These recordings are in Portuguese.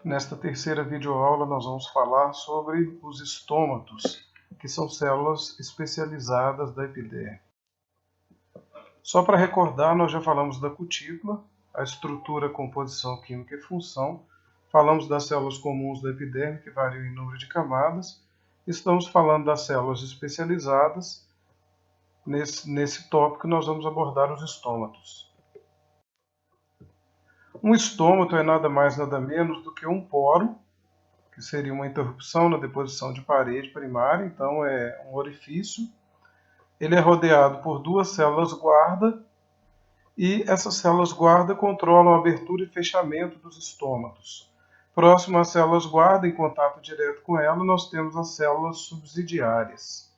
Nesta terceira videoaula nós vamos falar sobre os estômatos, que são células especializadas da epiderme. Só para recordar, nós já falamos da cutícula, a estrutura, composição química e função. Falamos das células comuns da epiderme, que variam em número de camadas. Estamos falando das células especializadas. Nesse tópico nós vamos abordar os estômatos. Um estômato é nada mais nada menos do que um poro, que seria uma interrupção na deposição de parede primária, então é um orifício. Ele é rodeado por duas células guarda, e essas células guarda controlam a abertura e fechamento dos estômatos. Próximo às células guarda, em contato direto com ela, nós temos as células subsidiárias.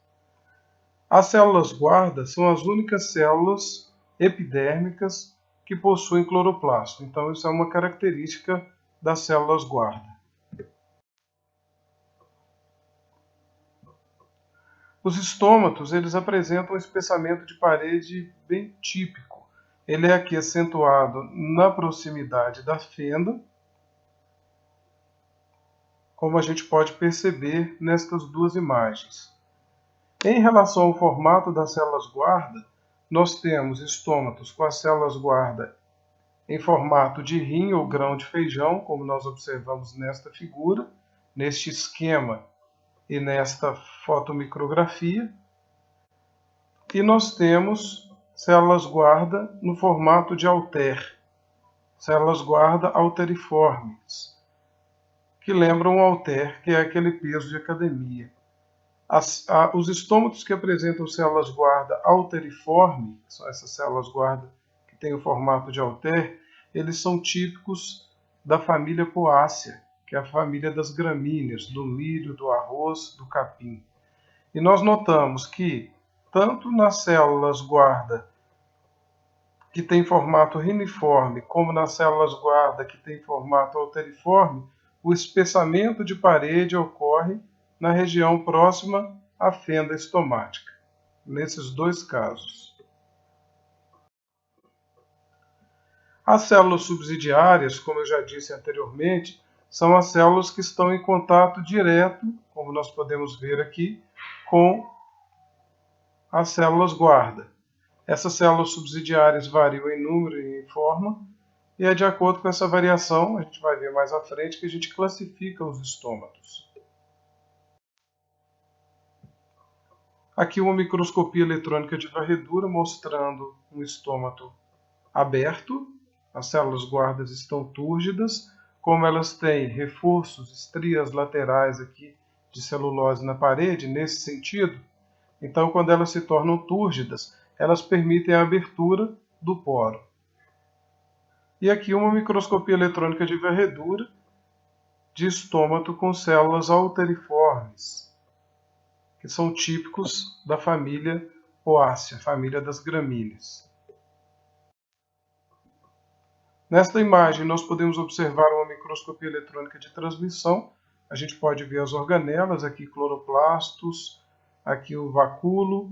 As células guarda são as únicas células epidérmicas que possuem cloroplasto. Então, isso é uma característica das células guarda. Os estômatos, eles apresentam um espessamento de parede bem típico. Ele é aqui acentuado na proximidade da fenda, como a gente pode perceber nestas duas imagens. Em relação ao formato das células guarda, nós temos estômatos com as células guarda em formato de rim ou grão de feijão, como nós observamos nesta figura, neste esquema e nesta fotomicrografia. E nós temos células guarda no formato de halter, células guarda halteriformes, que lembram o halter, que é aquele peso de academia. Os estômatos que apresentam células guarda halteriforme, que são essas células guarda que têm o formato de halter, eles são típicos da família Poaceae, que é a família das gramíneas, do milho, do arroz, do capim. E nós notamos que, tanto nas células guarda que têm formato reniforme, como nas células guarda que têm formato halteriforme, o espessamento de parede ocorre na região próxima à fenda estomática, nesses dois casos. As células subsidiárias, como eu já disse anteriormente, são as células que estão em contato direto, como nós podemos ver aqui, com as células guarda. Essas células subsidiárias variam em número e em forma, e é de acordo com essa variação, a gente vai ver mais à frente, que a gente classifica os estômatos. Aqui uma microscopia eletrônica de varredura mostrando um estômato aberto. As células guardas estão túrgidas, como elas têm reforços, estrias laterais aqui de celulose na parede, nesse sentido, então quando elas se tornam túrgidas, elas permitem a abertura do poro. E aqui uma microscopia eletrônica de varredura de estômato com células halteriformes, que são típicos da família Poaceae, família das gramíneas. Nesta imagem nós podemos observar uma microscopia eletrônica de transmissão. A gente pode ver as organelas, aqui cloroplastos, aqui o vacúolo,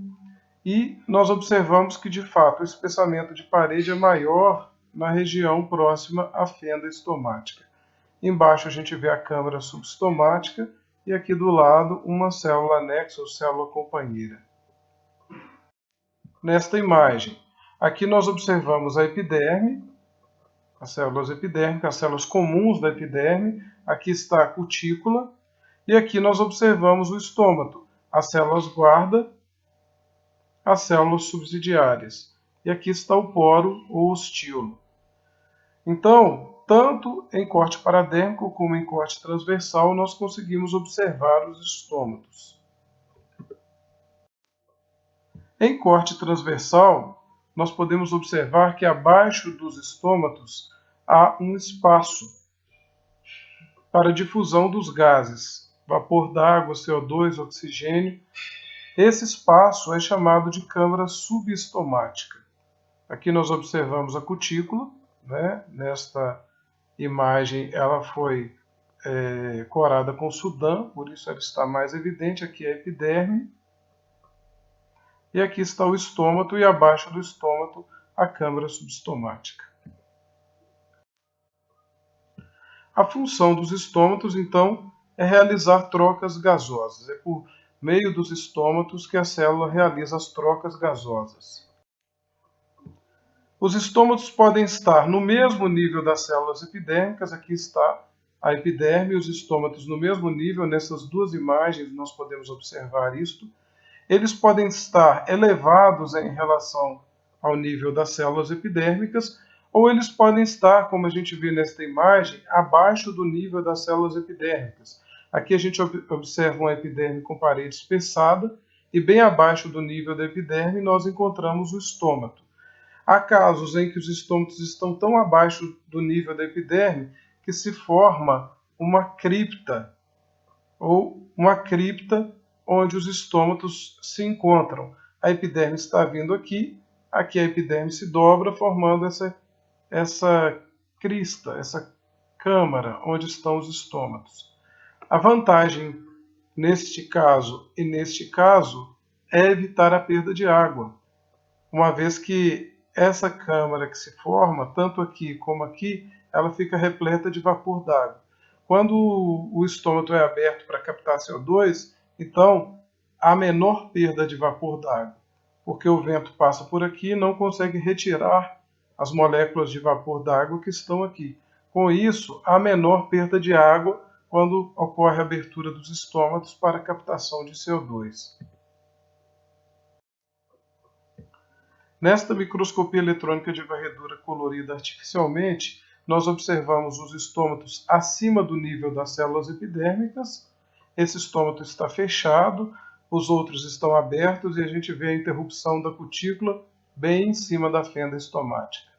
e nós observamos que de fato o espessamento de parede é maior na região próxima à fenda estomática. Embaixo a gente vê a câmara subestomática e aqui do lado uma célula anexa ou célula companheira. Nesta imagem, aqui nós observamos a epiderme, as células epidérmicas, as células comuns da epiderme, aqui está a cutícula, e aqui nós observamos o estômato, as células guarda, as células subsidiárias, e aqui está o poro ou ostíolo. Então, tanto em corte paradérmico como em corte transversal, nós conseguimos observar os estômatos. Em corte transversal, nós podemos observar que abaixo dos estômatos há um espaço para difusão dos gases, vapor d'água, CO2, oxigênio. Esse espaço é chamado de câmara subestomática. Aqui nós observamos a cutícula, né? Nesta imagem ela foi corada com Sudan, por isso ela está mais evidente. Aqui é a epiderme, e aqui está o estômato, e abaixo do estômato a câmara subestomática. A função dos estômatos, então, é realizar trocas gasosas. É por meio dos estômatos que a célula realiza as trocas gasosas. Os estômatos podem estar no mesmo nível das células epidérmicas. Aqui está a epiderme e os estômatos no mesmo nível. Nessas duas imagens nós podemos observar isto. Eles podem estar elevados em relação ao nível das células epidérmicas, ou eles podem estar, como a gente vê nesta imagem, abaixo do nível das células epidérmicas. Aqui a gente observa uma epiderme com parede espessada, e bem abaixo do nível da epiderme nós encontramos o estômato. Há casos em que os estômatos estão tão abaixo do nível da epiderme que se forma uma cripta, ou uma cripta onde os estômatos se encontram. A epiderme está vindo aqui, aqui a epiderme se dobra, formando essa crista, essa câmara onde estão os estômatos. A vantagem neste caso e neste caso é evitar a perda de água, uma vez que essa câmara que se forma, tanto aqui como aqui, ela fica repleta de vapor d'água. Quando o estômato é aberto para captar CO2, então há menor perda de vapor d'água, porque o vento passa por aqui e não consegue retirar as moléculas de vapor d'água que estão aqui. Com isso, há menor perda de água quando ocorre a abertura dos estômatos para a captação de CO2. Nesta microscopia eletrônica de varredura colorida artificialmente, nós observamos os estômatos acima do nível das células epidérmicas. Esse estômato está fechado, os outros estão abertos, e a gente vê a interrupção da cutícula bem em cima da fenda estomática.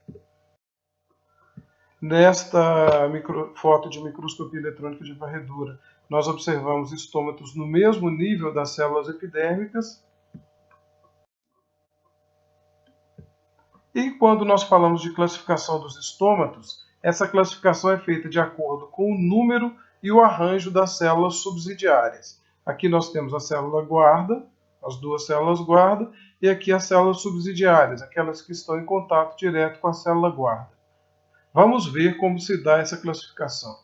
Nesta foto de microscopia eletrônica de varredura, nós observamos estômatos no mesmo nível das células epidérmicas. E quando nós falamos de classificação dos estômatos, essa classificação é feita de acordo com o número e o arranjo das células subsidiárias. Aqui nós temos a célula guarda, as duas células guarda, e aqui as células subsidiárias, aquelas que estão em contato direto com a célula guarda. Vamos ver como se dá essa classificação.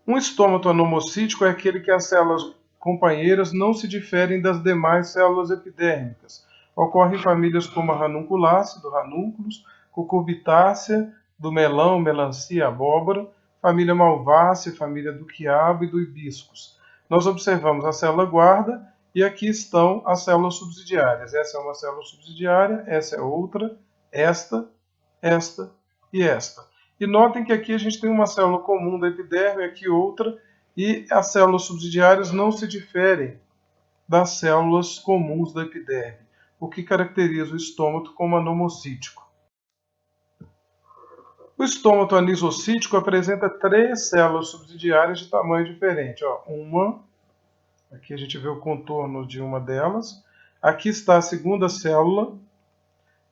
Um estômato anomocítico é aquele que as células companheiras não se diferem das demais células epidérmicas. Ocorre em famílias como a ranunculácea, do ranúnculos, cucurbitácea, do melão, melancia, abóbora, família malvácea, família do quiabo e do hibiscus. Nós observamos a célula guarda e aqui estão as células subsidiárias. Essa é uma célula subsidiária, essa é outra, esta e esta. E notem que aqui a gente tem uma célula comum da epiderme, aqui outra, e as células subsidiárias não se diferem das células comuns da epiderme, o que caracteriza o estômato como anomocítico. O estômato anisocítico apresenta 3 células subsidiárias de tamanho diferente. Aqui a gente vê o contorno de uma delas. Aqui está a segunda célula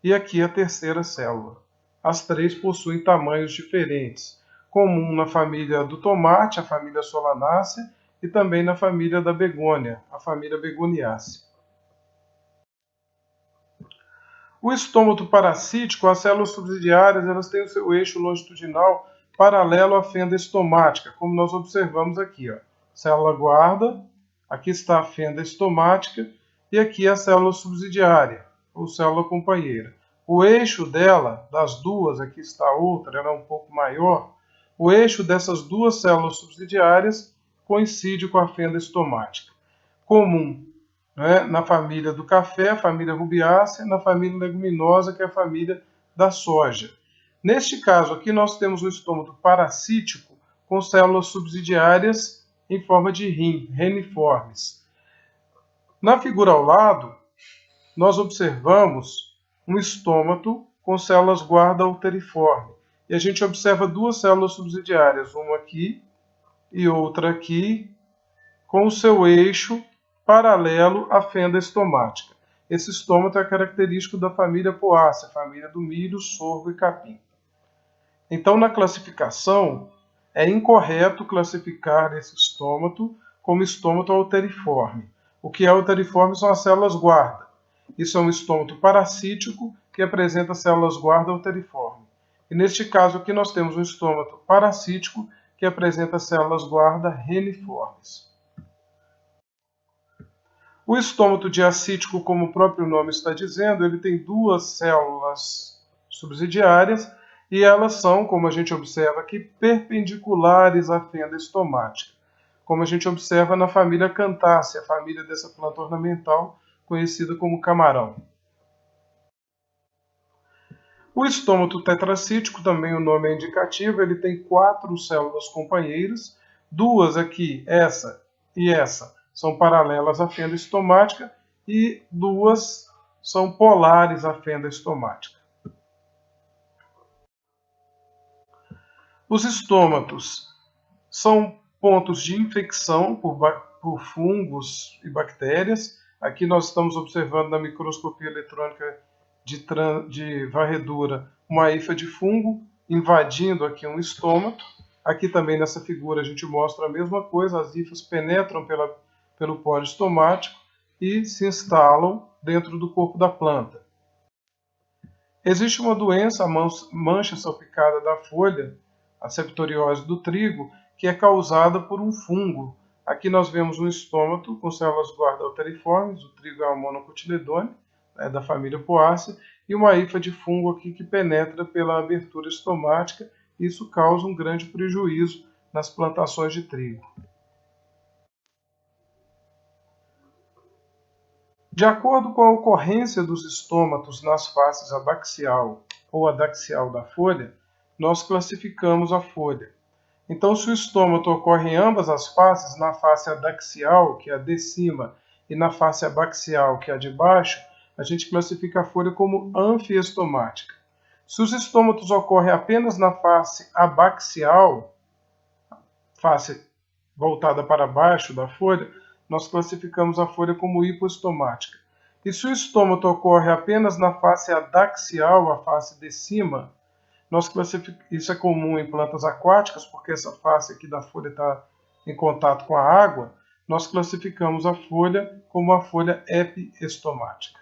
e aqui a terceira célula. As 3 possuem tamanhos diferentes, comum na família do tomate, a família Solanaceae, e também na família da begônia, a família Begoniaceae. O estômato parasítico, as células subsidiárias, elas têm o seu eixo longitudinal paralelo à fenda estomática, como nós observamos aqui. Célula guarda, aqui está a fenda estomática, e aqui a célula subsidiária, ou célula companheira. O eixo dela, das duas, aqui está outra, ela é um pouco maior, o eixo dessas duas células subsidiárias coincide com a fenda estomática. Comum, né, na família do café, a família rubiácea, na família leguminosa, que é a família da soja. Neste caso aqui nós temos um estômato parasítico com células subsidiárias em forma de rim, reniformes. Na figura ao lado, nós observamos um estômato com células guarda alteriforme. E a gente observa duas células subsidiárias, uma aqui e outra aqui, com o seu eixo paralelo à fenda estomática. Esse estômato é característico da família Poaceae, família do milho, sorgo e capim. Então, na classificação, é incorreto classificar esse estômato como estômato alteriforme. O que é alteriforme são as células guarda. Isso é um estômato parasítico que apresenta células guarda alteriforme. E neste caso aqui nós temos um estômato parasítico que apresenta células guarda reniformes. O estômato diacítico, como o próprio nome está dizendo, ele tem duas células subsidiárias e elas são, como a gente observa aqui, perpendiculares à fenda estomática, como a gente observa na família Cantácea, a família dessa planta ornamental conhecida como camarão. O estômato tetracítico, também o nome é indicativo, ele tem 4 células companheiras, duas aqui, essa e essa, são paralelas à fenda estomática e duas são polares à fenda estomática. Os estômatos são pontos de infecção por fungos e bactérias. Aqui nós estamos observando na microscopia eletrônica de varredura uma hifa de fungo invadindo aqui um estômato. Aqui também nessa figura a gente mostra a mesma coisa, as hifas penetram pelo poro estomático e se instalam dentro do corpo da planta. Existe uma doença, a mancha salpicada da folha, a septoriose do trigo, que é causada por um fungo. Aqui nós vemos um estômato com células guarda alteriformes, o trigo é uma monocotiledone, da família Poaceae, e uma hifa de fungo aqui que penetra pela abertura estomática, e isso causa um grande prejuízo nas plantações de trigo. De acordo com a ocorrência dos estômatos nas faces adaxial ou adaxial da folha, nós classificamos a folha. Então, se o estômato ocorre em ambas as faces, na face adaxial, que é a de cima, e na face abaxial, que é a de baixo, a gente classifica a folha como anfiestomática. Se os estômatos ocorrem apenas na face abaxial, face voltada para baixo da folha, nós classificamos a folha como hipoestomática. E se o estômato ocorre apenas na face adaxial, a face de cima, isso é comum em plantas aquáticas, porque essa face aqui da folha está em contato com a água, nós classificamos a folha como a folha epiestomática.